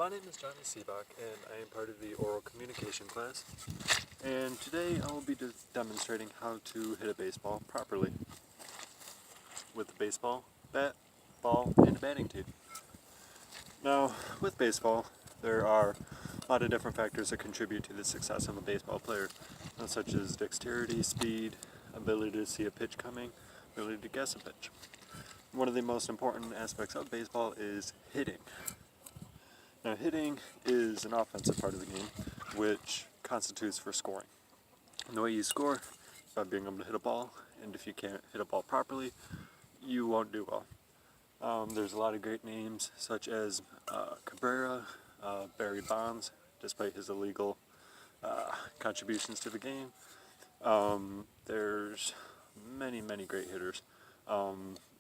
My name is Johnny Seabach, and I am part of the oral communication class. And today I will be demonstrating how to hit a baseball properly with a baseball bat, ball, and a batting tee. Now, with baseball, there are a lot of different factors that contribute to the success of a baseball player, such as dexterity, speed, ability to see a pitch coming, ability to guess a pitch. One of the most important aspects of baseball is hitting. Now, hitting is an offensive part of the game, which constitutes for scoring. And the way you score is by being able to hit a ball, and if you can't hit a ball properly, you won't do well. There's a lot of great names, such as Cabrera, Barry Bonds, despite his illegal contributions to the game. There's many great hitters,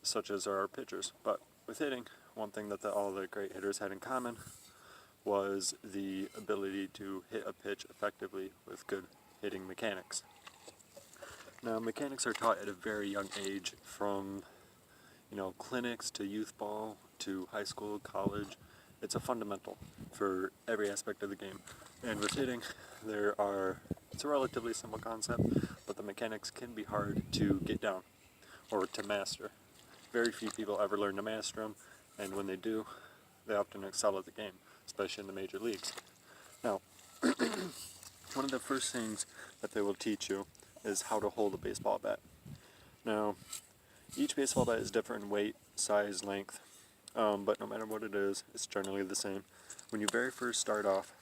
such as our pitchers. But with hitting, one thing that all the great hitters had in common was the ability to hit a pitch effectively with good hitting mechanics. Now, mechanics are taught at a very young age, from clinics to youth ball to high school, college. It's a fundamental for every aspect of the game. And with hitting, it's a relatively simple concept, but the mechanics can be hard to get down or to master. Very few people ever learn to master them, and when they do, they often excel at the game, especially in the major leagues. Now, one of the first things that they will teach you is how to hold a baseball bat. Now, each baseball bat is different in weight, size, length, but no matter what it is, it's generally the same. When you very first start off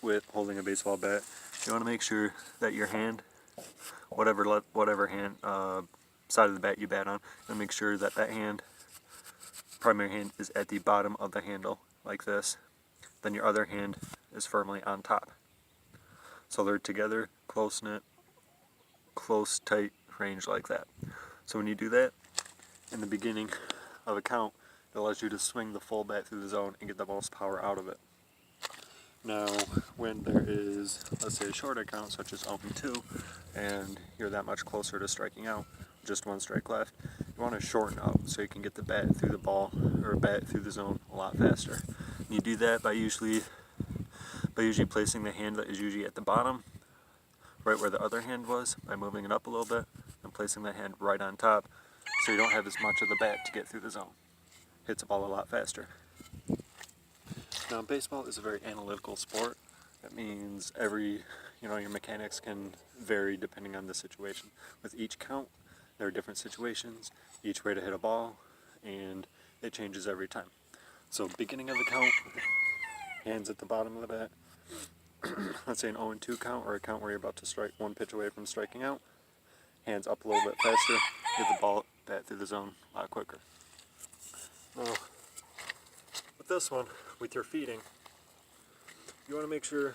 with holding a baseball bat, you want to make sure that your hand, whatever hand side of the bat you bat on, and make sure that primary hand is at the bottom of the handle, like this. Then your other hand is firmly on top. So they're together, close-knit, close, tight range like that. So when you do that, in the beginning of a count, it allows you to swing the full bat through the zone and get the most power out of it. Now, when there is, let's say, a shorter count, such as 0-2, and you're that much closer to striking out, just one strike left, you want to shorten up so you can get the bat through the ball, or bat through the zone a lot faster. And you do that by usually placing the hand that is usually at the bottom, right where the other hand was, by moving it up a little bit, and placing that hand right on top, so you don't have as much of the bat to get through the zone. Hits the ball a lot faster. Now, baseball is a very analytical sport. That means your mechanics can vary depending on the situation. With each count, there are different situations, each way to hit a ball, and it changes every time. So, beginning of the count, hands at the bottom of the bat. Let's say an 0-2 count, or a count where you're about to strike one pitch away from striking out. Hands up a little bit faster, get the bat through the zone a lot quicker. Now, with this one, with your feeding, you want to make sure,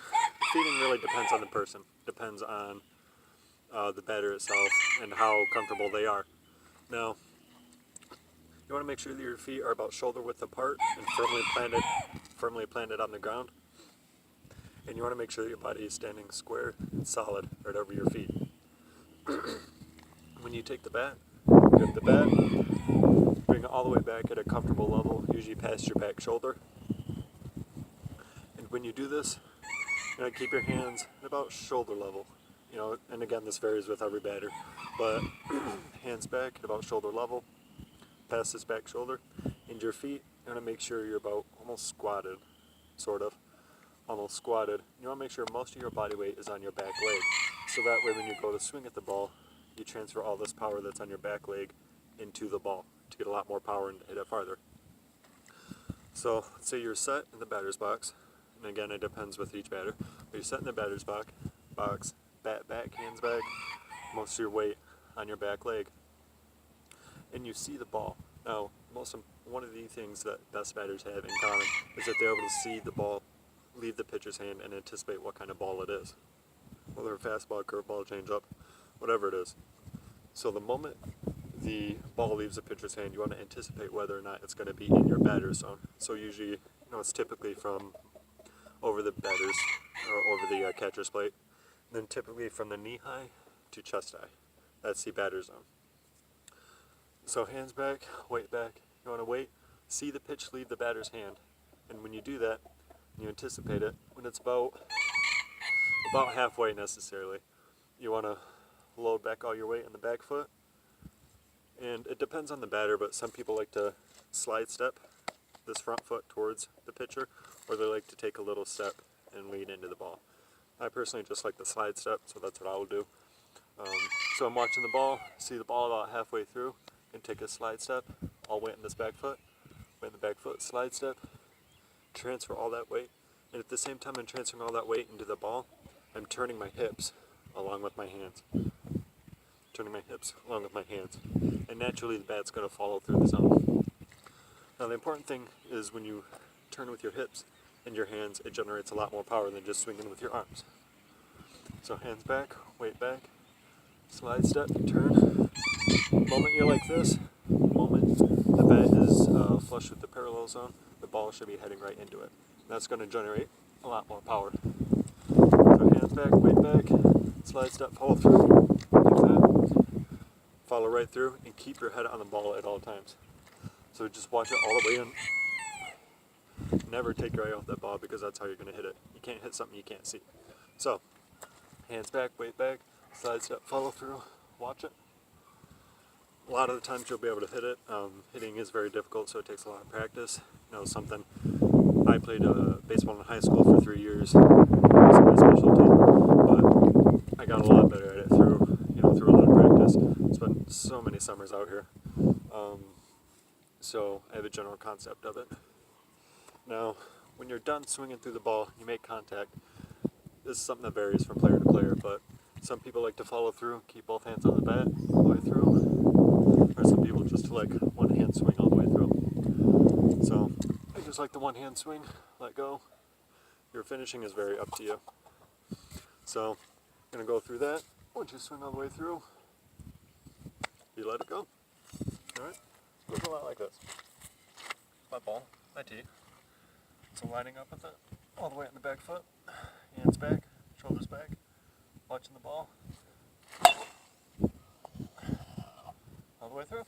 feeding really depends on the person, depends on the batter itself and how comfortable they are. Now, you want to make sure that your feet are about shoulder width apart and firmly planted on the ground. And you want to make sure that your body is standing square and solid right over your feet. When you take the bat, grip the bat, bring it all the way back at a comfortable level, usually past your back shoulder. And when you do this, keep your hands at about shoulder level. And again, this varies with every batter, but hands back at about shoulder level, past this back shoulder, and your feet, you want to make sure you're about almost squatted, almost squatted. You want to make sure most of your body weight is on your back leg, so that way when you go to swing at the ball, you transfer all this power that's on your back leg into the ball to get a lot more power and hit it farther. So, let's say you're set in the batter's box, and again, it depends with each batter, but you're set in the batter's box, bat back, hands back, most of your weight on your back leg, and you see the ball. Now, one of the things that best batters have in common is that they're able to see the ball leave the pitcher's hand and anticipate what kind of ball it is, whether a fastball, curveball, changeup, whatever it is. So the moment the ball leaves the pitcher's hand, you want to anticipate whether or not it's going to be in your batter's zone. So usually, it's typically from over the batter's or over the catcher's plate, then typically from the knee high to chest high. That's the batter's zone. So hands back, weight back. You want to wait, see the pitch leave the batter's hand, and when you do that, You anticipate it when it's about halfway necessarily. You want to load back all your weight in the back foot. And it depends on the batter, but some people like to slide step this front foot towards the pitcher, or they like to take a little step and lean into the ball. I personally just like the slide step, so that's what I will do. So I'm watching the ball, see the ball about halfway through, and take a slide step, all weight in this back foot, weight in the back foot, slide step, transfer all that weight, and at the same time I'm transferring all that weight into the ball, I'm turning my hips along with my hands. Turning my hips along with my hands. And naturally the bat's going to follow through the zone. Now the important thing is when you turn with your hips and your hands, it generates a lot more power than just swinging with your arms. So hands back, weight back, slide step, turn. The moment you're like this, the moment the bat is flush with the parallel zone, the ball should be heading right into it. That's going to generate a lot more power. So hands back, weight back, slide step, follow through, like that. Follow right through and keep your head on the ball at all times. So just watch it all the way in. Never take your eye off that ball because that's how you're going to hit it. You can't hit something you can't see. So, hands back, weight back, slide step, follow through, watch it. A lot of the times you'll be able to hit it. Hitting is very difficult, so it takes a lot of practice. You know, something. I played baseball in high school for 3 years. It was my specialty, but I got a lot better at it through a lot of practice. Spent so many summers out here, so I have a general concept of it. Now, when you're done swinging through the ball, you make contact. This is something that varies from player to player, but some people like to follow through, keep both hands on the bat all the way through, or some people just like one hand swing all the way through. So I just like the one hand swing, let go. Your finishing is very up to you. So I'm going to go through that. Once you swing all the way through, you let it go. Alright? Goes a lot like this. My ball, my tee. So lining up with it, all the way in the back foot, hands back, shoulders back, watching the ball, all the way through.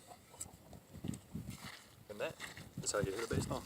And that is how you hit a baseball.